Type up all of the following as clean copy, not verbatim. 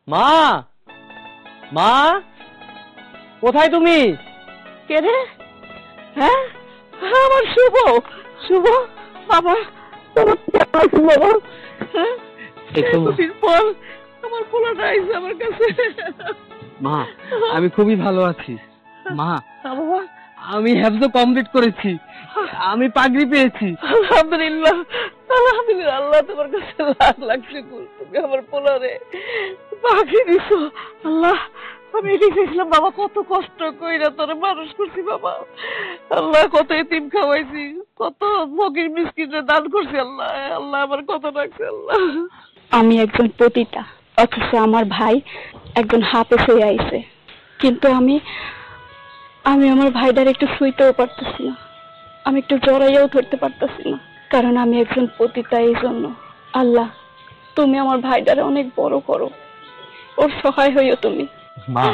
মা, মা, কোথায় তুমি? কে রে? হ্যাঁ, আমার শুভ, শুভ বাবা, তোমার কেমন আছো বাবা? হ্যাঁ, এতদিন পর আমার পোলাটা আইছে আমার কাছে। মা, আমি খুবই ভালো আছি। মা, বাবা, আমি হেফজ কমপ্লিট করেছি, আমি পাগড়ি পেয়েছি। আলহামদুলিল্লাহ, আলহামদুলিল্লাহ, আল্লাহ তোমার কাছে লাখ লাখ শুকর, তুমি আমার পোলারে পাখি দিছো। আল্লাহ, আমি এটাই চাইছিলাম বাবা, কত কষ্ট কইরা তোরে মানুষ করছি বাবা। আল্লাহ, কত এতিম খাওয়াইছি, কত ফকির মিসকিনরে দান করছি। আল্লাহ, আল্লাহ আমার কত রাখছে। আল্লাহ, আমি একজন পতিতা, অথচ আমার ভাই একজন হাফেজ হয়ে আইছে, কিন্তু আমি আমার ভাইটার একটু ছুঁইতেও পারতেছি না, আমি একটু জড়াইয়াও ধরতে পারতেছি না, কারণ আমি একজন পতিতা। এই জন্য আল্লাহ, তুমি আমার ভাইটারে অনেক বড় করো, ওর সহায় হইও তুমি। মা,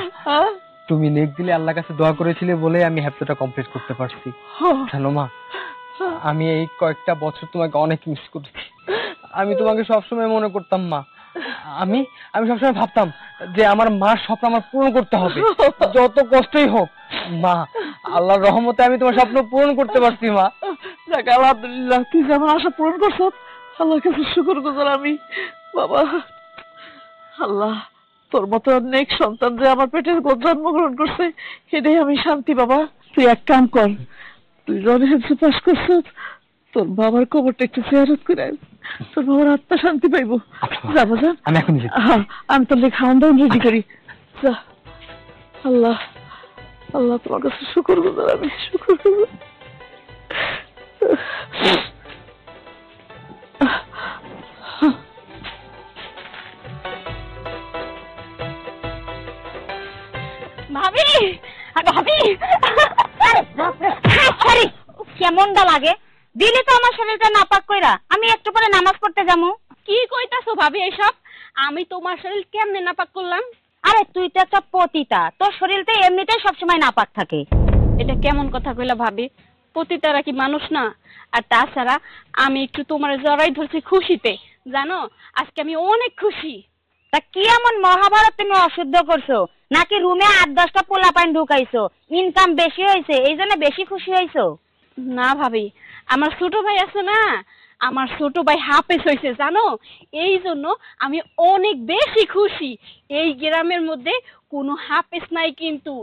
তুমি নেক দিলে আল্লাহর কাছে দোয়া করেছিলে বলে আমি হেফজটা কমপ্লিট করতে পারছি। জানো মা, আমি এই কয়েকটা বছর তোমাকে অনেক মিস করেছি। আমি তোমাকে সবসময় মনে করতাম মা। আমি সবসময় ভাবতাম যে আমার মার স্বপ্ন আমার পূরণ করতে হবে, যত কষ্টই হোক। মা, আল্লাহর রহমতে আমি তোমার স্বপ্ন পূরণ করতে পারছি মা। যাক, আলহামদুলিল্লাহ, তুই যে আমার আশা পূরণ করছো, আল্লাহর কাছে শুকর গুজার আমি বাবা। আল্লাহ, তোর মতো অনেক সন্তান যে আমার পেটের জন্মগ্রহণ করছে, এটাই আমি শান্তি বাবা। তুই এক কাম কর, তুই জনে পাস করছো, তোর বাবার কবরটা একটু জিয়ারত করে আয়, তোর বাবার আত্মা শান্তি পাইবো। যাবো যা, আমি এখন আমি তোর খাওয়ান দাওয়ান রেডি করি। যা। আল্লাহ, আল্লাহ তোমার কাছে শুকর গুজার আমি, শুকর গুজার। ভাবি, ভাবি, কেমনটা লাগে? দিলে তো আমার শরীরটা নাপাক কইরা, আমি একটু পরে নামাজ পড়তে যাবো। কি কইতাছো ভাবি এসব? আমি তোমার শরীর কেমনে নাপাক করলাম? আরে তুই তো একটা পতিতা, তোর শরীর তো এমনিতেই সবসময় নাপাক থাকে। এটা কেমন কথা কইলা ভাবি? পতিতারা কি মানুষ না? আর তাছাড়া আমি একটু তোমার জড়াই ধরছি খুশিতে, জানো আজকে আমি অনেক খুশি। তা কি এমন মহাভারত তুমি অশুদ্ধ করছো, নাকি রুমে 8-10টা পোলা পাইন ঢুকাইছো, ইনকাম বেশি হয়েছে এই জন্য বেশি খুশি হয়েছো? না ভাবি, আমার ছোট ভাই আছে না, আমার ছোট ভাই হাফেজ হয়েছে জানো, এই জন্য আমি অনেক বেশি খুশি। এই গ্রামের মধ্যে কোনো হাফেজ নাই, কিন্তু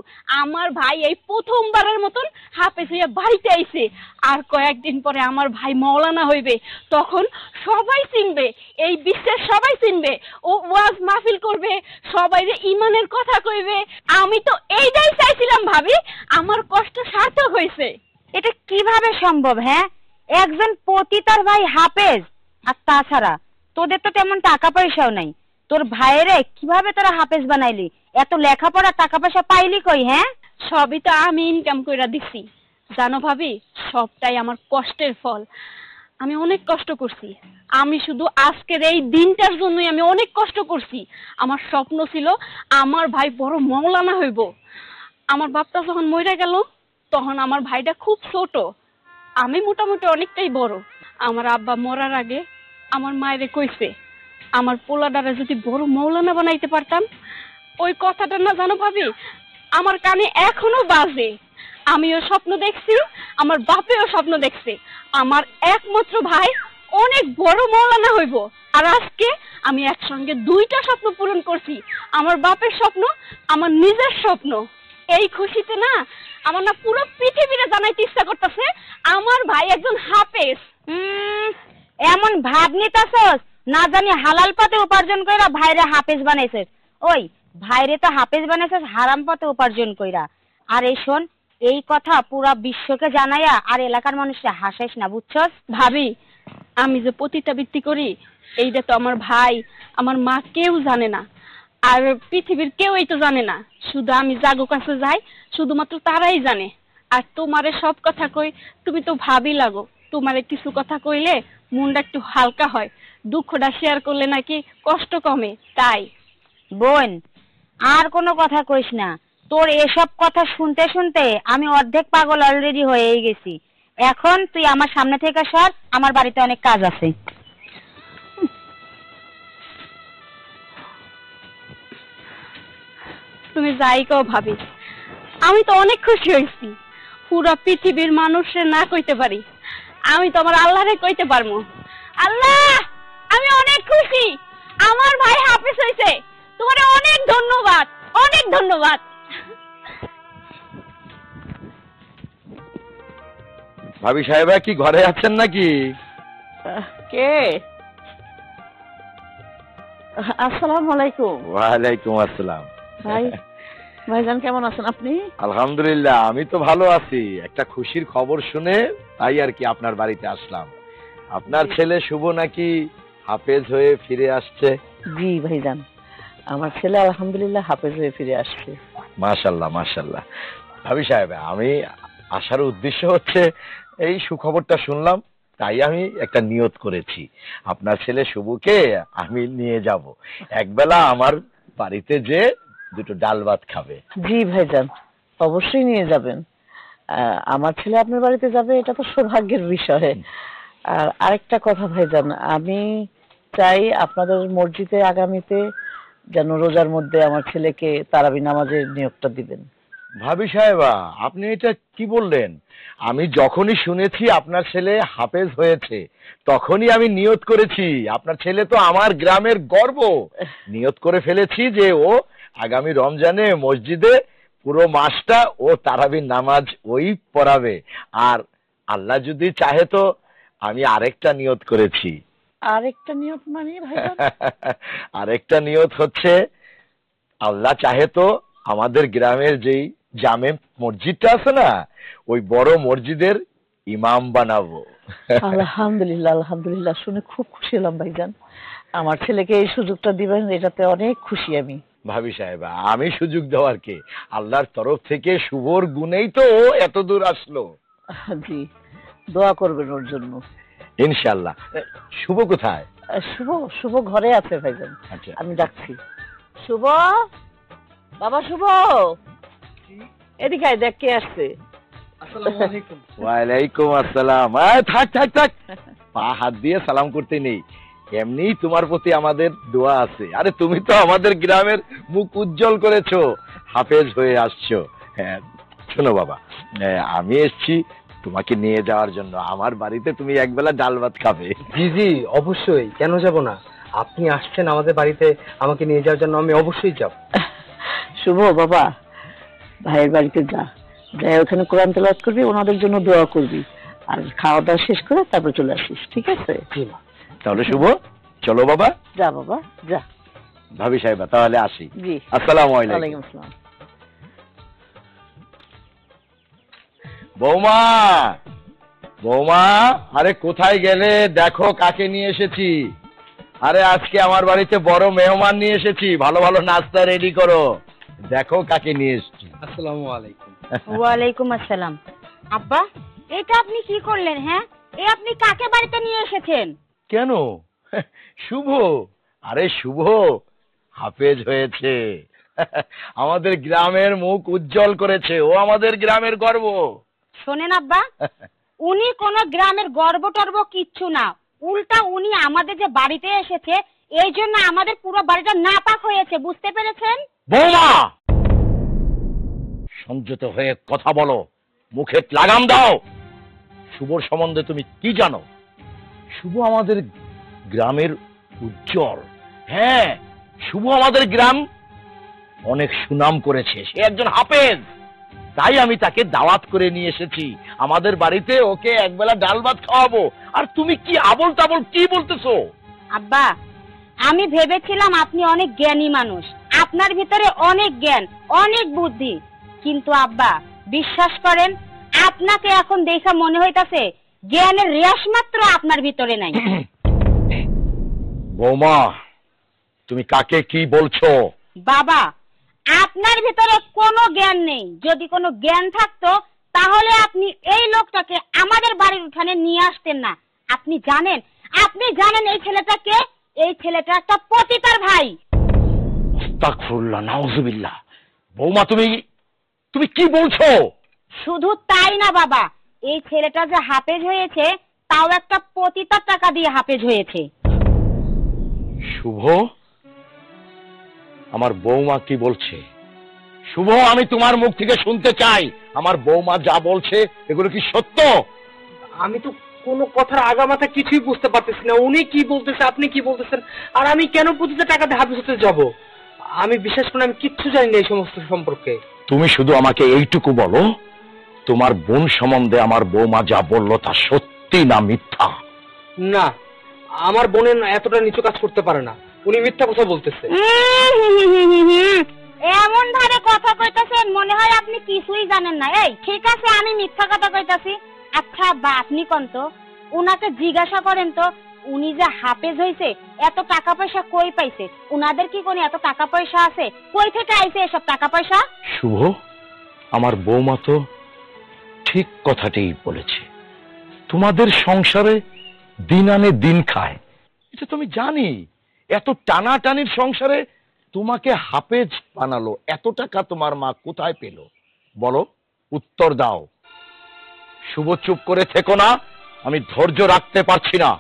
আমার ভাই এই প্রথমবারের মতন হাফেজ হইয়া বাড়িতে আইছে। আর কয়েকদিন পরে আমার ভাই মাওলানা হইবে, তখন সবাই চিনবে, এই বিশ্বের সবাই চিনবে। ও ওয়াজ মাহফিল করবে, সবাই যে ইমানের কথা কইবে। আমি তো এইটাই চাইছিলাম ভাবি, আমার কষ্ট সার্থক হয়েছে। এটা কিভাবে সম্ভব? হ্যাঁ, একজন পতিতার ভাই হাফেজ, আর তাছাড়া তোদের তো তেমন টাকা পয়সাও নাই, তোর ভাইয়েরে কিভাবে তোরা হাফেজ বানাইলি? এত লেখাপড়া টাকা পয়সা পাইলি কই? হ্যাঁ, সবই তো আমি ইনকাম কইরা দিছি, জানো ভাবি, সবটাই আমার কষ্টের ফল। আমি অনেক কষ্ট করছি, আমি শুধু আজকের এই দিনটার জন্যই আমি অনেক কষ্ট করছি। আমার স্বপ্ন ছিল আমার ভাই বড় মাওলানা হইব। আমার বাপটা যখন মইরা গেল, তখন আমার ভাইটা খুব ছোট, আমি মোটামুটি অনেকটাই বড়। আমার আব্বা মরার আগে আমার মায়েরে কইছে, আমার পোলাডারে যদি বড় মাওলানা বানাইতে পারতাম। ওই কথাটা না জানো ভাবি, আমার কানে এখনো বাজে। আমিও স্বপ্ন দেখছি, আমার বাপেও স্বপ্ন দেখছে, আমার একমাত্র ভাই অনেক বড় মাওলানা হইব। আর আজকে আমি একসঙ্গে দুইটা স্বপ্ন পূরণ করছি, আমার বাপের স্বপ্ন, আমার নিজের স্বপ্ন। এই খুশিতে না আমার না পুরো পৃথিবীতে জানাইতে ইচ্ছা করতেছে আমার ভাই একজন হাফেজ। এমন ভাব নিতাছস না জানি হালাল পথে উপার্জন কইরা ভাইরে হাফেজ বানাইছিস। ওই ভাইরে তো হাফেজ বানাইছিস হারাম পথে উপার্জন কইরা। আর এই শোন, এই কথা পুরা বিশ্বকে জানাইয়া আর এলাকার মানুষকে হাসাইস না, বুঝছস? ভাবি, আমি যে পতিতাবৃত্তি করি এইটা তো আমার ভাই, আমার মা কেউ জানে না, আর পৃথিবীর কেউই তো জানে না। শুধু আমি জাগো কাছে যাই, শুধুমাত্র তারাই জানে। আর তোমারে সব কথা কই, তুমি তো ভাবি লাগো, তোমারে কিছু কথা কইলে মনটা একটু হালকা হয়, দুঃখটা শেয়ার করলে নাকি কষ্ট কমে, তাই। বোন, আর কোনো কথা কইস না, তোর এসব কথা শুনতে শুনতে আমি অর্ধেক পাগল অলরেডি হয়েই গেছি। এখন তুই আমার সামনে থেকে সর, আমার বাড়িতে অনেক কাজ আছে। তুমি যাই কও ভাবি, আমি তো অনেক খুশি হয়েছি। পুরা পৃথিবীর মানুষে না কইতে পারি, আমি তো আমার আল্লাহরে কইতে পারবো, আল্লাহ আমি অনেক খুশি, আমার ভাই হাফেজ হয়েছে। তোমার অনেক ধন্যবাদ, অনেক ধন্যবাদ। ভাবি সাহেবা কি ঘরে আছেন নাকি? কে? আসসালামু আলাইকুম। ওয়ালাইকুম আসসালাম। ভাই, ভাইজান কেমন আছেন আপনি? আলহামদুলিল্লাহ, আমি তো ভালো আছি। একটা খুশির খবর শুনে তাই আর কি আপনার বাড়িতে আসলাম। আপনার ছেলে শুভ নাকি হাফেজ হয়ে ফিরে আসছে। জি ভাইজান, আমার ছেলে আলহামদুলিল্লাহ হাফেজ হয়ে ফিরে আসছে। মাশাআল্লাহ মাশাআল্লাহ। ভাবি সাহেব, আমি আসার উদ্দেশ্য হচ্ছে এই সুখবরটা শুনলাম, তাই আমি একটা নিয়ত করেছি, আপনার ছেলে শুভকে আমি নিয়ে যাব, একবেলা আমার বাড়িতে যে দুটো ডাল ভাত খাবে। জি ভাইজান, অবশ্যই নিয়ে যাবেন। আমার ছেলে আপনার বাড়িতে যাবে, এটা তো সৌভাগ্যের বিষয়। আর আরেকটা কথা ভাইজান, আমি চাই আপনাদের মসজিদে আগামীতে যেন রোজার মধ্যে আমার ছেলেকে তারাবি নামাজের নিয়োগটা দিবেন। ভাবি সাহেবা, আপনি এটা কি বললেন? আমি যখনই শুনেছি আপনার ছেলে হাফেজ হয়েছে, তখনই আমি নিয়ত করেছি, আপনার ছেলে তো আমার গ্রামের গর্ব। নিয়ত করে ফেলেছি যে ও আগামী রমজানে মসজিদে পুরো মাসটা ও তারাবির নামাজ ওই পড়াবে। আর আল্লাহ যদি চাহে তো আমি আরেকটা নিয়ত করেছি। আরেকটা নিয়ত মানে ভাইজান? আরেকটা নিয়ত হচ্ছে, আল্লাহ চাহে তো আমাদের গ্রামের যেই জামে মসজিদটা আছে না, ওই বড় মসজিদের ইমাম বানাবো। আলহামদুলিল্লাহ আলহামদুলিল্লাহ, শুনে খুব খুশি হলাম ভাইজান। আমার ছেলেকে এই সুযোগটা দিবেন, এটাতে অনেক খুশি আমি। ভাবি সাহেবা, আমি সুযোগ দেওয়ার কে? আল্লাহর তরফ থেকে শুভর গুণেই তো ও এত দূর আসলো। জি, দোয়া করবেন ওর জন্য ইনশাআল্লাহ। শুভ কোথায়? শুভ শুভ ঘরে আছে ভাইজান, আচ্ছা, আমি ডাকছি। শুভ, বাবা শুভ, এদিকে আয়, দেখ কে আসছে। আসসালামু আলাইকুম। ওয়ালাইকুম আসসালাম। থাক থাক থাক, পা হাত দিয়ে সালাম করতে নেই, এমনি তোমার প্রতি আমাদের দোয়া আছে। আরে তুমি তো আমাদের গ্রামের মুখ উজ্জ্বল করেছো, হাফেজ হয়ে আসছো। হ্যাঁ শোনো বাবা, আমি এসেছি তোমাকে নিয়ে যাওয়ার জন্য। আমার বাড়িতে তুমি একবেলা ডাল ভাত খাবে। জি জি অবশ্যই, কেন যাব না? আপনি আসছেন আমাদের বাড়িতে, আমাকে নিয়ে যাওয়ার জন্য, আমি অবশ্যই যাব। শুভ বাবা, ভাইয়ের বাড়িতে যা, যাই ওখানে কোরআন তেলাওয়াত করবি, ওনাদের জন্য দোয়া করবি, আর খাওয়া দাওয়া শেষ করে তারপর চলে আসিস, ঠিক আছে? জি মা। তাহলে শুভ, চলো বাবা। যা বাবা যা। ভাবি সাহেবা, তাহলে আসি। জি, আসসালামু আলাইকুম। ওয়ালাইকুম আসসালাম। বৌমা, বৌমা, আরে কোথায় গেলে? দেখো কাকে নিয়ে এসেছি। আরে আজকে আমার বাড়িতে বড় মেহমান নিয়ে এসেছি, ভালো ভালো নাস্তা রেডি করো। দেখো কাকে নিয়ে এসেছি। আসসালামু আলাইকুম। ওয়ালাইকুম আসসালাম। আব্বা, এটা আপনি কি করলেন? হ্যাঁ, এ আপনি কাকে বাড়িতে নিয়ে এসেছেন? কেন? শুভ। আরে শুভ হাফেজ হয়েছে, আমাদের গ্রামের মুখ উজ্জ্বল করেছে, ও আমাদের গ্রামের গর্ব। শোনেন আব্বা, উনি কোনো গ্রামের গর্ব টর্ব কিচ্ছু না, উল্টা উনি আমাদের যে বাড়িতে এসেছে, এই জন্য আমাদের পুরো বাড়িটা নাপাক হয়েছে, বুঝতে পেরেছেন? বৌমা, সংযত হয়ে কথা বলো, মুখে লাগাম দাও। শুভর সম্বন্ধে তুমি কি জানো? শুভ আমাদের গ্রামের উজ্জ্বল। হ্যাঁ, শুভ আমাদের গ্রাম অনেক সুনাম করেছে, সে একজন হাফেজ। তাই আমি তাকে দাওয়াত করে নিয়ে এসেছি আমাদের বাড়িতে, ওকে একবেলা ডাল ভাত খাওয়াবো। আর তুমি কি আবল তাবল কি বলতেছো? আব্বা, আমি ভেবেছিলাম আপনি অনেক জ্ঞানী মানুষ, আপনার ভিতরে অনেক জ্ঞান, অনেক বুদ্ধি, কিন্তু আব্বা বিশ্বাস করেন, আপনাকে এখন দেখা মনে হইতাছে জ্ঞানের রেশ মাত্র আপনার ভিতরে নাই। বৌমা, তুমি কাকে কি বলছো? বাবা, আপনার ভিতরে কোনো জ্ঞান নেই, যদি কোনো জ্ঞান থাকতো তাহলে আপনি এই লোকটাকে আমাদের বাড়ির উঠানে নিয়ে আসতেন না। আপনি জানেন এই ছেলেটাকে? এই ছেলেটা একটা পতিতার ভাই। আস্তাগফিরুল্লাহ, নাউজুবিল্লাহ। বৌমা, তুমি কি বলছো? শুধু তাই না বাবা, এই ছেলেটা যে হাফেজ হয়েছে, তাও একটা পতিতার টাকা দিয়ে হাফেজ হয়েছে। শুভ, আমার বৌমা কি বলছে? শুভ, আমি তোমার মুখ থেকে শুনতে চাই, আমার বৌমা যা বলছে এগুলো কি সত্য? আমি তো কোনো কথার আগামাথা কিছুই বুঝতে পারতেছি না। উনি কি বলতেছে, আপনি কি বলতেছেন, আর আমি কেন প্রতিটা টাকাতে হাফিজ হতে যাব? আমি বিশ্বাস করি আমি কিচ্ছু জানি না এই সমস্ত সম্পর্কে। তুমি শুধু আমাকে এইটুকু বলো, তোমার বোন সম্বন্ধে আমার বৌমা যা বললো তা সত্যি না মিথ্যা? না, আমার বোনের এতটা নিচু কাজ করতে পারে না। উনি মিথ্যা কথা বলতেছে। এমন ভাবে কথা কইতাছেন মনে হয় আপনি কিছুই জানেন না। এই ঠিক আছে, আমি মিথ্যা কথা কইতাছি। আচ্ছা বা আপনি কোন তো উনাকে জিজ্ঞাসা করেন তো, উনি যে হাফেজ হইছে এত টাকা পয়সা কই পাইছে? উনাদের কি কোনো এত টাকা পয়সা আছে? কই থেকে আইছে এসব টাকা পয়সা? শুভ, আমার বৌমা তো ঠিক কথাটাই বলেছে। তোমাদের সংসারে দিন আনে দিন খায়, এটা তুমি জানি। এত টানাটানির সংসারে তোমাকে হাফেজ বানালো, এত টাকা তোমার মা কোথায় পেল বলো? উত্তর দাও। শুভ, চুপ করে থেকো না, আমি ধৈর্য রাখতে পারছি না,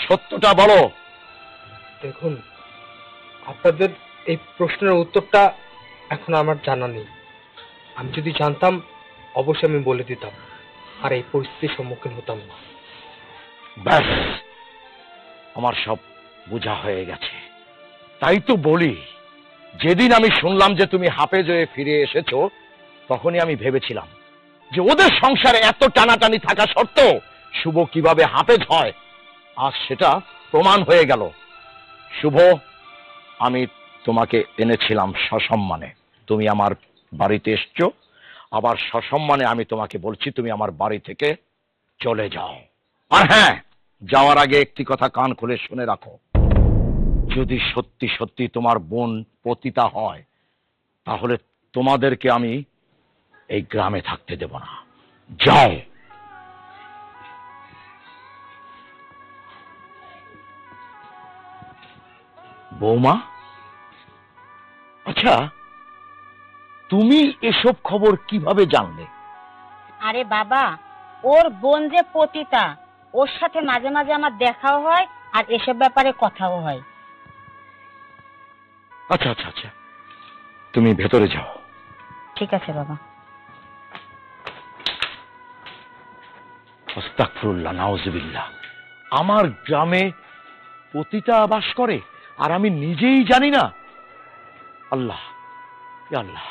সত্যটা বলো। দেখুন, আপনাদের এই প্রশ্নের উত্তরটা এখন আমার জানা নেই। আমি যদি জানতাম অবশ্যই আমি বলে দিতাম, আর এই পরিস্থিতির সম্মুখীন হতাম না। ব্যাস, আমার সব বোঝা হয়ে গেছে। তাই তো বলি, যেদিন আমি শুনলাম যে তুমি হাফেজ হয়ে ফিরে এসেছো, তখনই আমি ভেবেছিলাম যে ওদের সংসারে এত টানাটানি থাকা সত্ত্বেও শুভ কিভাবে হাফেজ হয়। আজ সেটা প্রমাণ হয়ে গেল। শুভ, আমি তোমাকে এনেছিলাম সসম্মানে, তুমি আমার বাড়িতে এসছো, আবার সসম্মানে আমি তোমাকে বলছি তুমি আমার বাড়ি থেকে চলে যাও। আর হ্যাঁ, যাওয়ার আগে একটি কথা কান খুলে শুনে রাখো, যদি সত্যি সত্যি তোমার বোন পতিতা হয়, তাহলে তোমাদেরকে আমি এই গ্রামে থাকতে দেব না। যাও। বৌমা, আচ্ছা তুমি এসব খবর কিভাবে জানলে? আরে বাবা, ওর বোন যে পতিতা, ওর সাথে মাঝে মাঝে আমার দেখাও হয় আর এসব ব্যাপারে কথাও হয়। আচ্ছা আচ্ছা আচ্ছা, তুমি ভেতরে যাও। ঠিক আছে বাবা। আস্তাগফিরুল্লাহ, নাউজুবিল্লাহ। আমার গ্রামে পতিতা বাস করে আর আমি নিজেই জানি না। আল্লাহ, ইয়া আল্লাহ।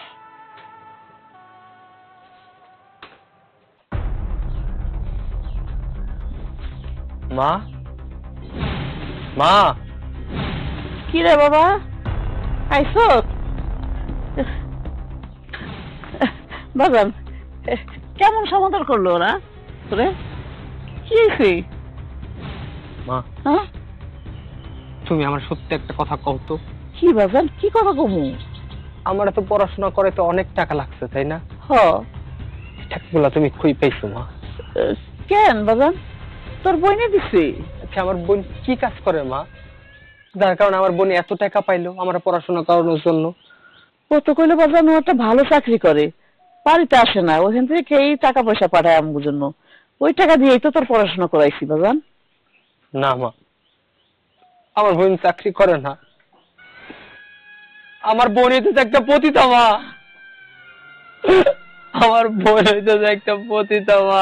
মা, মা, কি রে বাবা, আইসো? বাজান, কেমন সমাধান করলো ওরা তোরে? কি হয়েছে? মা, হ্যাঁ, তুমি আমার সত্যি একটা কথা কও তো। কি বাজান, কি কথা কমু? আমার তো পড়াশোনা করে তো অনেক টাকা লাগছে, তাই না? হ, টাকাগুলো তুমি কই পাইছো মা? কেন বাজান, তোর বইনে দিছে? আচ্ছা, আমার বোন কি কাজ করে মা, যার কারণে আমার বোন এত টাকা পাইলো আমার পড়াশোনা করানোর জন্য? ও তো কইলো বাজান ও একটা ভালো চাকরি করে, বাড়িতে আসে না, ওখান থেকে এই টাকা পয়সা পাঠায় আমার জন্য। ওই টাকা দিয়েই তো তোর পড়াশোনা করাইছি বাজান। না মা, আমার বোন চাকরি করে না। আমার বোন হইতেছে একটা পতিতা মা। আমার বোন হইতেছে একটা পতিতা মা।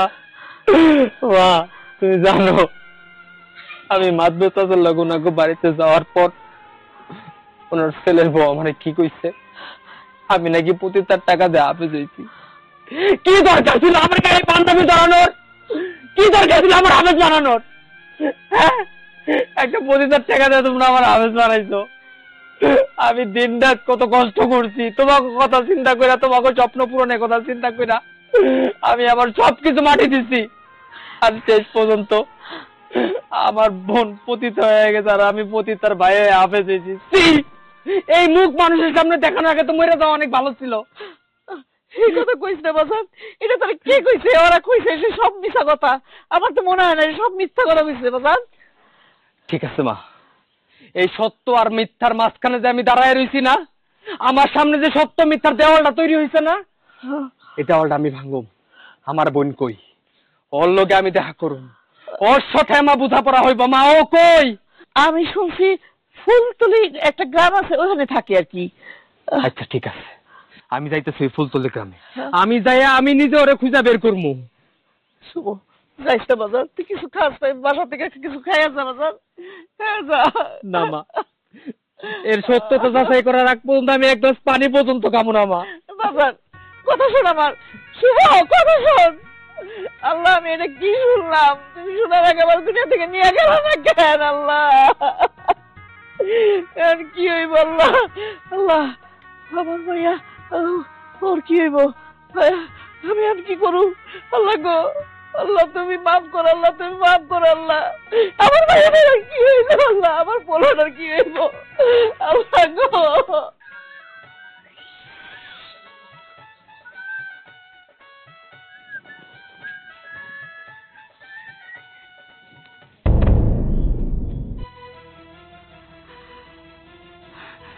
মা, তুমি জানো আমি মাদ্রাসার লগনাকে বাড়িতে যাওয়ার পর ওনার ছেলের বউ আমার কি কইছে, আমি নাকি পতিতার টাকা দিয়ে হাফেজ হইছি। কি দরকার ছিল আমার গায়ে পাঞ্জাবি ধরানোর? কি দরকার ছিল আমার হাফেজ বানানোর? হ্যাঁ, একটা পতিতার টাকা দিয়ে তোমরা আমার হাফেজ বানাইছো। আমি দিন রাত কত কষ্ট করছি তোমাকে কথা চিন্তা করে, তোমাকে স্বপ্ন পূরণের কথা চিন্তা করে আমি আমার সবকিছু মাটি দিছি, আর শেষ পর্যন্ত আমার বোন পতিত হয়ে গেছে আর আমি পতিতার ভাই হয়ে হাফেজ হয়েছি। এই মুখ মানুষের সামনে দেখানোর আগে তো মরে যাওয়া অনেক ভালো ছিল। এই কথা কইস না বাজান, এটা তোর কে কইছে? ওরা কইছে সে সব মিথ্যা কথা। আমার তো মনে হয় না সব মিথ্যা কথা কইছে বাজান। ঠিক আছে মা, এই সত্য আর মিথ্যার মাঝখানে যে আমি দাঁড়ায় রইছি না, আমার সামনে যে সত্য মিথ্যার দেওয়ালটা তৈরি হয়েছে না, এই দেওয়ালটা আমি ভাঙুম। আমার বোন কই? ওর লগে আমি দেখা করুম, ওর সাথে আমার বোঝাপড়া হইব। মা, ও কই? আমি শুনছি ফুলতলি একটা গ্রাম আছে, ওখানে থাকে আর কি। আচ্ছা ঠিক আছে, আমি যাইতেছি ওই ফুলতলি গ্রামে। আমি যাইয়া আমি নিজে ওরে খুঁজা বের করবো। শুভ, যাইস না বাজার, তুই কিছু খাস না, বাসা থেকে কিছু খাইয়া যা বাজার, খাইয়া যা। না মা, এর সত্যতা যাচাই করার আগ পর্যন্ত আমি এক গ্লাস পানি পর্যন্ত খাবো না মা। বাজার, কথা শোন আমার, শুভ কথা শোন। আল্লাহ, আমি এটা কি শুনলাম? তুমি শোনার আগে আমার দুনিয়া থেকে নিয়ে গেল না কেন? আল্লাহ, আর কি হইব? আল্লাহ, আল্লাহ, আমার ভাইয়া, ওর কি হইব? আমি আর কি করু? আল্লাহ গো, আল্লাহ তুমি মাফ করো, আল্লাহ তুমি মাফ করো, আল্লাহ আমার ভাইয়ার আর কি হইব? আল্লাহ আমার পোলার কি হইব? আল্লাহ গো।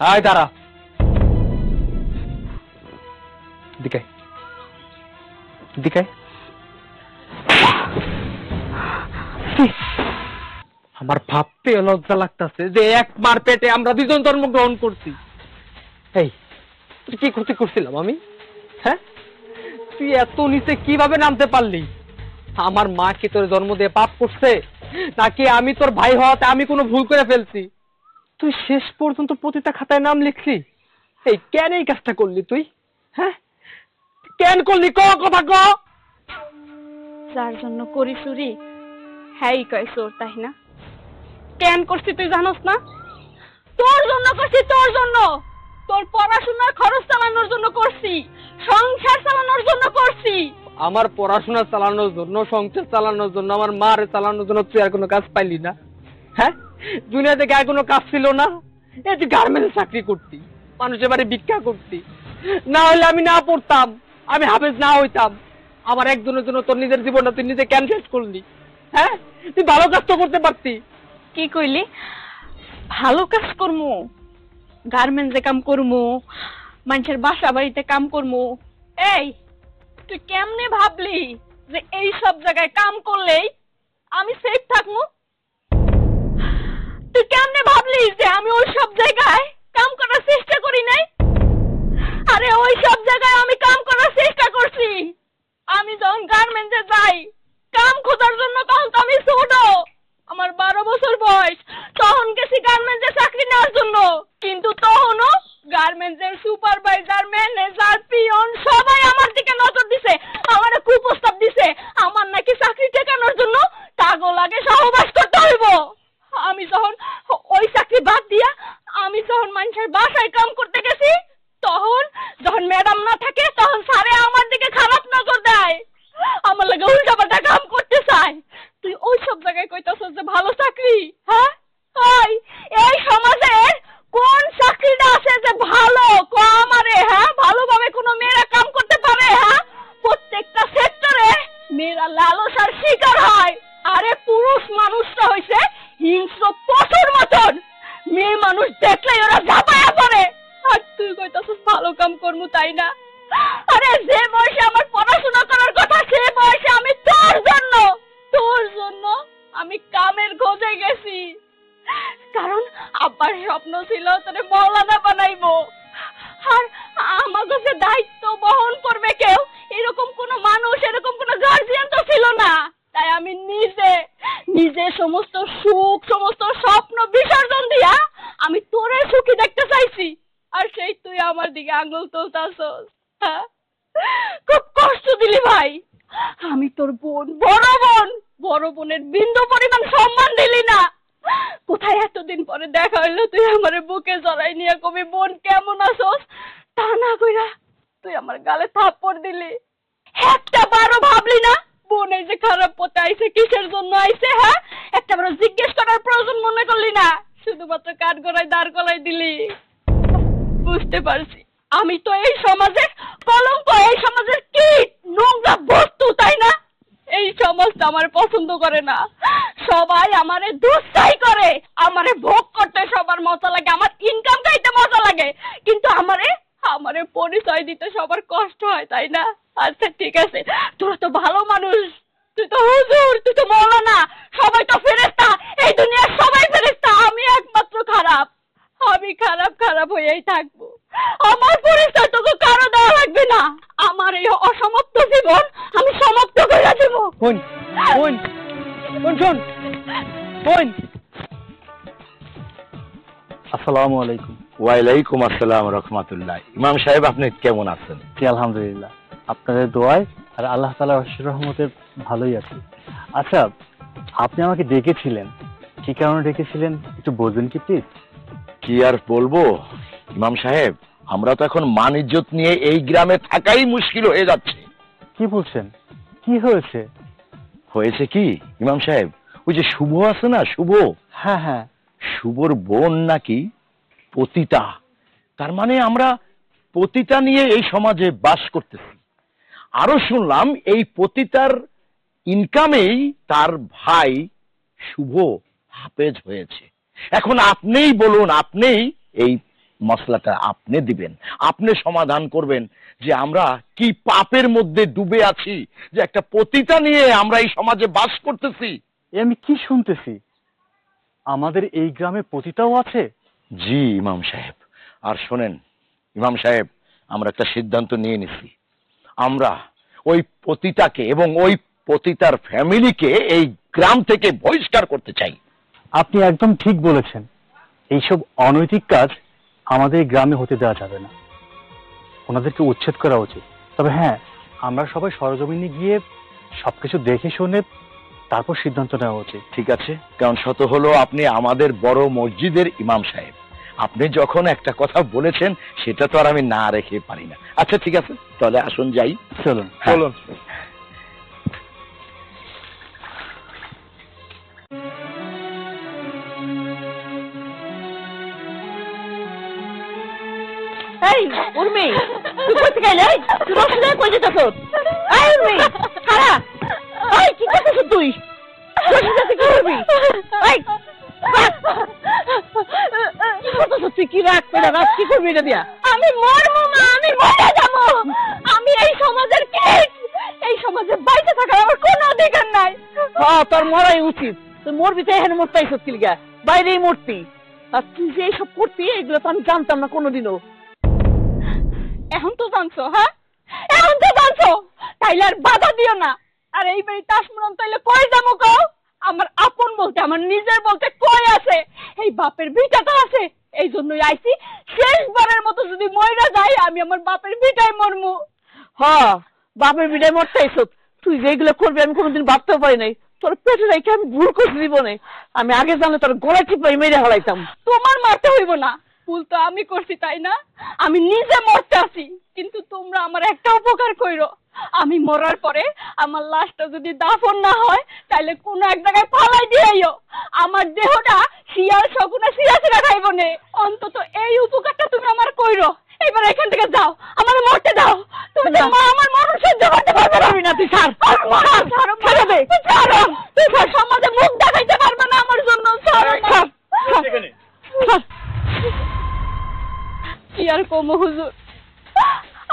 আয় দাঁড়া, দিকাই দিকাই। আমার ভাবতে লজ্জা লাগতেছে যে এক মার পেটে আমরা দুজন জন্মগ্রহণ করছি। এই তুই কি ক্ষতি করছিলাম আমি? হ্যাঁ, তুই এত নিচে কিভাবে নামতে পারলি? আমার মা কি তোর জন্ম দিয়ে পাপ করছে, নাকি আমি তোর ভাই হওয়াতে আমি কোনো ভুল করে ফেলছি? তুই শেষ পর্যন্ত পতিতা খাতায় নাম লিখলি। এই কেন এই কাজটা করলি তুই? হ্যাঁ, কেন করলি? কথা ক। যার জন্য করি চুরি, হ্যাঁ কয় চোর, তাই না? কেন করছি তুই জানোস না? তোর জন্য করছি, তোর জন্য। তোর পড়াশোনার খরচ চালানোর জন্য করছি, সংসার চালানোর জন্য করছি। আমার পড়াশোনা চালানোর জন্য, সংসার চালানোর জন্য, আমার মার চালানোর জন্য তুই আর কোনো কাজ পাইলি না? হ্যাঁ, দুনিয়া থেকে আর কোনো কাজ ছিল না? এই তুই গার্মেন্টে চাকরি করতি, মানুষের বাড়ি ভিক্ষা করতি। না হলে আমি না পড়তাম, আমি হাফেজ না হইতাম। আমার একজনের জন্য তোর নিজের জীবনটা তুই নিজে কেন শেষ করলি? হ্যাঁ, তুই ভালো কাজ তো করতে পারতি। কি কইলি? ভালো কাজ করমু, গার্মেন্টসে কাম করমু, মানুষের বাসা বাড়িতে কাম করমু। এই তুই কেমনে ভাবলি যে এই সব জায়গায় কাম করলেই আমি সেফ থাকবো? তুই কেমনে ভাবলি যে আমি ওই সব জায়গায় কাম করার চেষ্টা করি নাই? আরে ওই সব জায়গায় আমি কাম করার চেষ্টা করছি। আমি যখন গার্মেন্টসে যাই কাম খোঁজার জন্য, তখন তো আমি ছোট, আমার 12 বছর বয়স, তখন গেছি গার্মেন্টসে চাকরি নেওয়ার জন্য। কিন্তু তখনও গার্মেন্টসের সুপারভাইজার, ম্যানেজার, পিয়ন সবাই আমার দিকে নজর দিছে, আমার কুপ্রস্তাব দিছে আমার নাকি চাকরি ঠেকানোর জন্য কাগজ লাগে সহবাস করতে হইব। আমি যখন ওই চাকরি বাদ দিয়া আমি যখন মানুষের বাসায় কাম করতে গেছি, তখন যখন ম্যাডাম না থাকে তখন স্যারে আমার দিকে খারাপ নজর দেয়, আমার লাগে উল্টাপাল্টা কাম করতে চায়। তুই ওই সব জায়গায় কইতাছস যে ভালো চাকরি? হ্যাঁ, ওই এই সমাজের কোন চাকরিটা আছে যে ভালো? ক আমারে। হ্যাঁ, ভালোভাবে কোনো মেয়েরা কাম করতে পারে? হ্যাঁ, প্রত্যেকটা সেক্টরে মেয়েরা লালসার শিকার হয়। আরে পুরুষ মানুষটা হইছে হিংস্র পশুর মতন, মেয়ে মানুষ দেখলেই ওরা ঝাঁপায়া পড়ে। আর তুই কইতাছস ভালো কাম করবো, তাই না? আরে যে বয়সে আমার পড়াশোনা করার কথা, সে বয়সে আমি তোর জন্য আমি কামের খোঁজে গেছি। কারণ আব্বার স্বপ্ন ছিল তোরে মৌলানা বানাইবো, আর আমার কাছে দায়িত্ব বহন করবে কেউ, এরকম কোনো মানুষ, এরকম কোনো গার্জিয়ান তো ছিল না। তাই আমি নিজে সমস্ত সুখ, সমস্ত স্বপ্ন বিসর্জন দিয়া আমি তোরে সুখী দেখতে চাইছি। আর সেই তুই আমার দিকে আঙুল তুলতাছস। হ্যাঁ, খুব কষ্ট দিলি ভাই। আমি তোর বোন, বড় বোনের বিন্দু পরিমাণ সম্মান দিলি না। কোথায় এতদিন পরে দেখা হইলো, তুই আমারে বুকে জড়াই নিয়ে কবি বোন কেমন আছস, তা না কইরা তুই আমার গালে থাপ্পড় দিলি। একটা বারও ভাবলি না বোন এই যে খারাপ পথে আইছে, কিসের জন্য আইছে? হ্যাঁ, একটা বারও জিজ্ঞেস করার প্রয়োজন মনে করলি না, শুধুমাত্র কাঠ গড়ায় দাঁড় করাই দিলি। বুঝতে পারছি আমি তো এই সমাজের কলঙ্ক, এই সমাজের কীট, নোংরা বস্তু, তাই না? এই সমাজটা আমার পছন্দ করে না, সবাই আমারে দুষ্টাই করে, আমারে ভোগ করতে সবার মজা লাগে, আমার ইনকাম খাইতে মজা লাগে, কিন্তু আমারে পরিচয় দিতে সবার কষ্ট হয়, তাই না? আচ্ছা ঠিক আছে, তোরা তো ভালো মানুষ, তুই তো হুজুর, তুই তো মৌলানা, সবাই তো ফেরেশতা, এই দুনিয়ার সবাই ফেরেশতা, আমি একমাত্র খারাপ। আমি খারাপ হয়েই থাকবো, আমার পরিচয় তোকে কারো দেওয়া বোন বোন বোন শোন বোন। আসসালামু আলাইকুম। ওয়ালাইকুম আসসালাম রহমাতুল্লাহ। ইমাম সাহেব আপনি কেমন আছেন? জি আলহামদুলিল্লাহ, আপনাদের দোয়ায় আর আল্লাহ তাআলার অশেষ রহমতে ভালোই আছি। আচ্ছা, আপনি আমাকে ডেকেছিলেন, কি কারণে ডেকেছিলেন একটু বলবেন কি প্লিজ? কি আর বলবো ইমাম সাহেব, আমরা তো এখন মান ইজ্জত নিয়ে এই গ্রামে থাকাই মুশকিল হয়ে যাচ্ছে। কি বলছেন, কি হয়েছে? হয়েছে কি ইমাম সাহেব, ওই যে শুভ আছে না, শুভ, হ্যাঁ হ্যাঁ, শুভর বোন নাকি পতিতা। তার মানে আমরা পতিতা নিয়ে এই সমাজে বাস করতেছি। আরো শুনলাম এই পতিতার ইনকামেই তার ভাই শুভ হাফেজ হয়েছে। এখন আপনিই বলুন, আপনিই এই মশলাটা আপনি দিবেন, আপনি সমাধান করবেন যে আমরা কি পাপের মধ্যে ডুবে আছি যে একটা পতিতা নিয়ে আমরা এই সমাজে বাস করতেছি। এ আমি কি শুনতেছি, আমাদের এই গ্রামে পতিতাও আছে? জি ইমাম সাহেব। আর শোনেন ইমাম সাহেব, আমরা একটা সিদ্ধান্ত নিয়ে নিছি, আমরা ওই পতিতাকে এবং ওই পতিতার ফ্যামিলিকে এই গ্রাম থেকে বহিষ্কার করতে চাই। আপনি একদম ঠিক বলেছেন, এইসব অনৈতিক কাজ আমাদের এই গ্রামে হতে দেওয়া যাবে না, ওনাদেরকে উচ্ছেদ করা উচিত। তবে হ্যাঁ, আমরা সবাই সরজমিনে গিয়ে সবকিছু দেখে শুনে তারপর সিদ্ধান্ত নেওয়া উচিত। ঠিক আছে, কারণ শত হলো আপনি আমাদের বড় মসজিদের ইমাম সাহেব, আপনি যখন একটা কথা বলেছেন সেটা তো আর আমি না রেখে পারি না। আচ্ছা ঠিক আছে, তাহলে আসুন যাই। চলুন চলুন। এই উর্মি, তুই কোথা গেলে? তুই রসুনের কই যেতেছ? এই উর্মি, খারা, এই কি করতেছ তুই? রসুনের কি করবি? এই কি করতেছ তুই? কি রাগ পেড়া রাগ, কি করবি এটা দিয়া? আমি মরবো মা, আমি মরে যাবো। আমি এই সমাজের কীট, এই সমাজে বাইরে থাকার আমার কোনো অধিকার নাই। হ্যাঁ, তোর মরাই উচিত। তুই মরবি তো এখানে মরতে আইসত কি লিগা? বাইরেই মরতি। আর তুই যে এইসব করতি এগুলো তো আমি জানতাম না কোনোদিনও। এখন তো জানছো, হ্যাঁ এখন তো জানছো, তাইলে আর বাধা দিও না। আর এই বাড়ি তাসমরম তাইলে কই যাবো কও? আমার আপন বলতে, আমার নিজের বলতে কই আছে? এই বাপের ভিটাটা আছে, এই জন্যই আইছি। শেষবারের মতো যদি মইরা যাই, আমি আমার বাপের ভিটায় মরমু। হ্যাঁ, বাপের বিদায় মরতে আইসত। তুই যেগুলো করবি আমি কোনোদিন ভাবতেও পারি নাই। তোর পেটে রেখে আমি ভুল করছি জীবনে। আমি আগে জানলে তোর গলা টিপাই মেরে হারাইতাম। তোমার মারতে হইব না, ভুল তো আমি করছি তাই না? আমি নিজে মরতে আছি, কিন্তু তোমরা আমার একটা উপকার কইরো। আমি মরার পরে আমার লাশটা যদি দাফন না হয়, তাহলে কোনো এক জায়গায় ফালাই দিয়েও আমার দেহটা শিয়াল শকুনে সিরা খাইব নে। অন্তত এই উপকারটা তুমি আমার কইরো। এবার এখান থেকে যাও, আমার মরতে দাও। তুমি তো মা আমার মরণ সহ্য করতে পারবে না। না তুই ছাড়, ছেড়ে দে, ছাড়ো। তুই সমাজে মুখ দেখাইতে পারবে না আমার জন্য। ছাড়ো না। কি আর কমো হুজুর,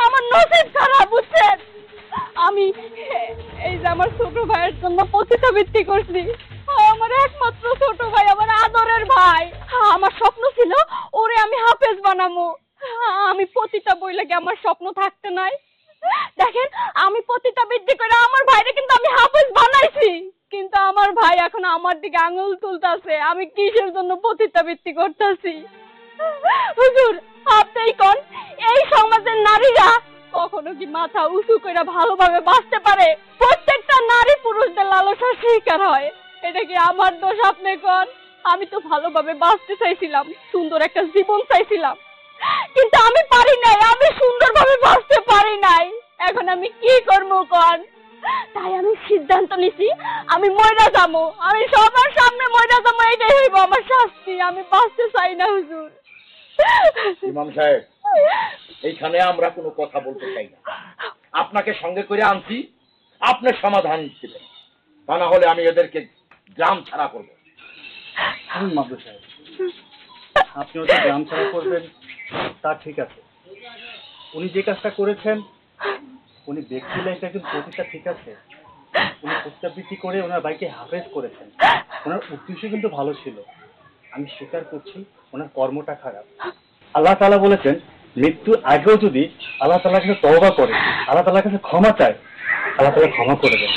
আমার নসিব খারাপ, বুঝছেন? আমি এই যে আমার ছোট ভাইয়ের জন্য পতিতাবৃত্তি করছি। আমার একমাত্র ছোট ভাই, আমার আদরের ভাই। আমার স্বপ্ন ছিল ওরে আমি হাফেজ বানাবো। আমি পতিতা বই লাগে আমার স্বপ্ন থাকতে নাই। দেখেন, আমি পতিতাবৃত্তি করে আমার ভাইরে কিন্তু আমি হাফেজ বানাইছি, কিন্তু আমার ভাই এখন আমার দিকে আঙুল তুলতাছে আমি কিসের জন্য পতিতাবৃত্তি করতেছি। হুজুর, আপনি কোন এই সমাজের নারীরা কখনো কি মাথা উঁচু করে ভালোভাবে বাঁচতে পারে? প্রত্যেকটা নারী পুরুষদের লালসার শিকার হয়। এটা কি আমার দোষ? আপনি কোন? আমি তো ভালোভাবে বাঁচতে চাইছিলাম, সুন্দর একটা জীবন চাইছিলাম, কিন্তু আমি পারি নাই, আমি সুন্দরভাবে বাঁচতে পারি নাই। এখন আমি কি করবো কোন? তাই আমি সিদ্ধান্ত নিছি আমি মইরা যাবো, আমি সবার সামনে মইরা যাবো। এটাই হইব আমার শাস্তি। আমি বাঁচতে চাই না হুজুর। ইমাম সাহেব, এইখানে আমরা কোনো কথা বলতে চাই না। আপনাকে সঙ্গে করে আনছি, আপনার সমাধান ছিলেন, তা না হলে আমি এদেরকে গ্রাম ছাড়া করবো। মাদু সাহেব, আপনি ওদের গ্রাম ছাড়া করবেন তা ঠিক আছে, উনি যে কাজটা করেছেন উনি ব্যক্তি লাইফে একজন পতিতা, ঠিক আছে, উনি পতিতাবৃত্তি করে ওনার ভাইকে হাফেজ করেছেন, ওনার উদ্দেশ্য কিন্তু ভালো ছিল। আমি স্বীকার করছি ওনার কর্মটা খারাপ। আল্লাহ তাআলা বলেছেন মৃত্যুর আগেও যদি আল্লাহ তাআলার কাছে তওবা করে, আল্লাহ তাআলার কাছে ক্ষমা চায়, আল্লাহ তাআলা ক্ষমা করে দেন।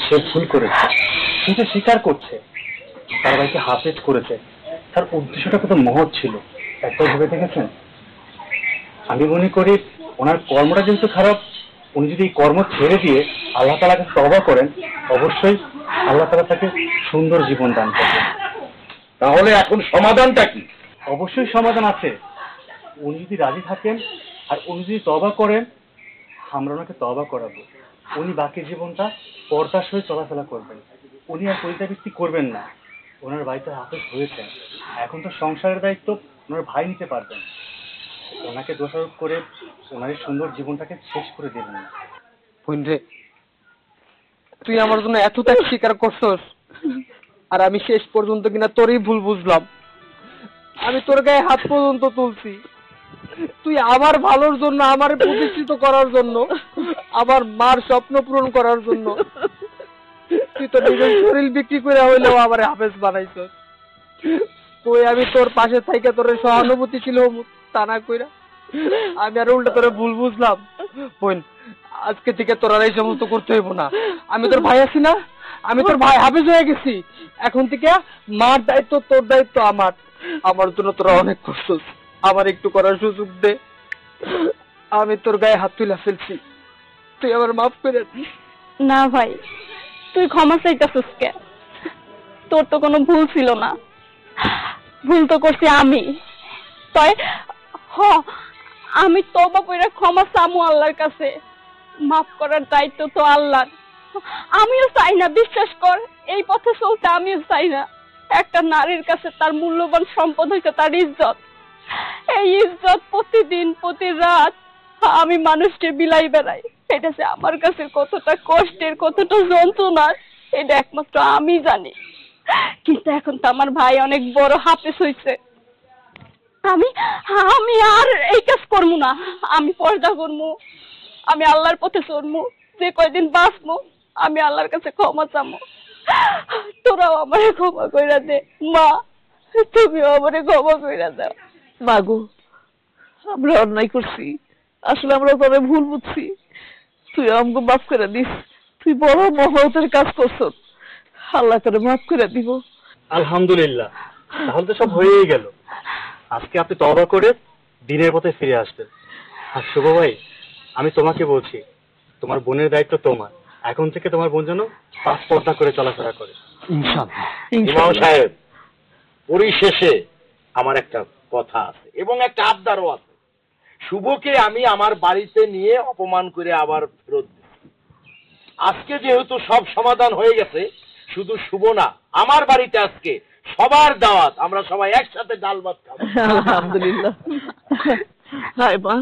সে ভুল করেছে, সে স্বীকার করছে তার ভাইকে হাফেজ করেছে, তার উদ্দেশ্যটা কত মহৎ ছিল একবার ভেবে দেখেছেন? আমি মনে করি ওনার কর্মটা কিন্তু খারাপ, উনি যদি এই কর্ম ছেড়ে দিয়ে আল্লাহ তাআলাকে তওবা করেন, অবশ্যই আল্লাহ তাআলা তাকে সুন্দর জীবন দান করবেন। তাহলে এখন সমাধানটা কি? অবশ্যই সমাধান আছে। উনি যদি রাজি থাকেন আর উনি যদি তওবা করেন, আমরা ওনাকে তওবা করাবো। উনি বাকি জীবনটা পর্দার সহিত চলাফেরা করবেন, উনি আর পরিত্যাবৃত্তি করবেন না। ওনার ভাই তো হাফেজ হয়েছেন, এখন তো সংসারের দায়িত্ব ওনার ভাই নিতে পারবেন। ওনাকে দোষারোপ করে ওনার এই সুন্দর জীবনটাকে শেষ করে দেবেন না। বোন রে, তুই আমার জন্য এত ত্যাগ স্বীকার করছস, আর আমি শেষ পর্যন্ত কিনা তোরই ভুল বুঝলাম। আমি তোর গায়ে হাত পর্যন্ত তুলছি, তুই আমার ভালোর জন্য, আমার প্রতিষ্ঠিত করার জন্য, আমার মার স্বপ্ন পূরণ করার জন্য তুই তো নিজের শরীর বিক্রি করে হইলেও আমার হাফেজ বানাইছস। কই আমি তোর পাশে থাইকা তোর সহানুভূতি ছিল তা না কইরা আমি আর উল্টা তোরে ভুল বুঝলাম। বোন, আজকে থেকে তোর আর এই সমস্ত করতে হইব না। আমি তোর ভাই আছি না, আমি তোর ভাই হাফেজ হয়ে গেছি। এখন থেকে মার দায়িত্ব তোর দায়িত্ব আমার। আমার জন্য তোরা অনেক করছস, আমার একটু করার সুযোগ দে। আমি তোর গায়ে হাত তুলে ফেলছি, তুই আমার মাফ করে দিস। না ভাই, তুই ক্ষমা চাইতেছিস কে? তোর তো কোনো ভুল ছিল না, ভুল তো করছি আমি। তাই আমি তওবা কইরা ক্ষমা চামু আল্লাহর কাছে। মাফ করার দায়িত্ব তো আল্লাহর। আমিও চাই না, বিশ্বাস কর, এই পথে চলতে আমিও চাই না। একটা নারীর কাছে তার মূল্যবান সম্পদ হইছে তার ইজ্জত। এই ইজ্জত প্রতিদিন প্রতি রাত আমি মানুষকে বিলাই বেড়াই। এটা যে আমার কাছে কতটা কষ্টের, কতটা যন্ত্রণার, এটা একমাত্র আমি জানি। কিন্তু এখন তো আমার ভাই অনেক বড় হাফেজ হইছে, আমি আমি আর এই কাজ করবো না। আমি পর্দা করবো, আমি আল্লাহর পথে চলবো। যে কয়দিন বাঁচবো আমি আল্লাহর কাছে ক্ষমা চাবো। তোরাও আমারে ক্ষমা কইরা দে মা, তুমিও আমারে ক্ষমা কইরা দাও। মাগো, আমরা অন্যায় করছি, আসলে আমরা তোরে ভুল বুঝছি, তুই আমাকে মাফ করে দিস। তুই বড় মহতের কাজ করছ, আল্লাহ তোরে মাফ করে দিব। আলহামদুলিল্লাহ, তাহলে তো সব হয়েই গেল। আজকে আপনি তওবা করে দিনের পথে ফিরে আসবেন। আর শুভ ভাই, আমি তোমাকে বলছি, তোমার বোনের দায়িত্ব তোমার। এখন থেকে তোমার বোন যেন পাঁচ পর্দা করে চলাফেরা করে। ইনশাআল্লাহ। ইমাম সাহেব, পরিশেষে আমার একটা কথা আছে এবং একটা আবদারও আছে। শুভকে আমি আমার বাড়িতে নিয়ে অপমান করে আবার ফেরত দিই। আজকে যেহেতু সব সমাধান হয়ে গেছে, শুধু শুভ না, আমার বাড়িতে আজকে সবার দাওয়াত, আমরা সবাই একসাথে ডাল ভাত খাবো। আলহামদুলিল্লাহ। হায় মা।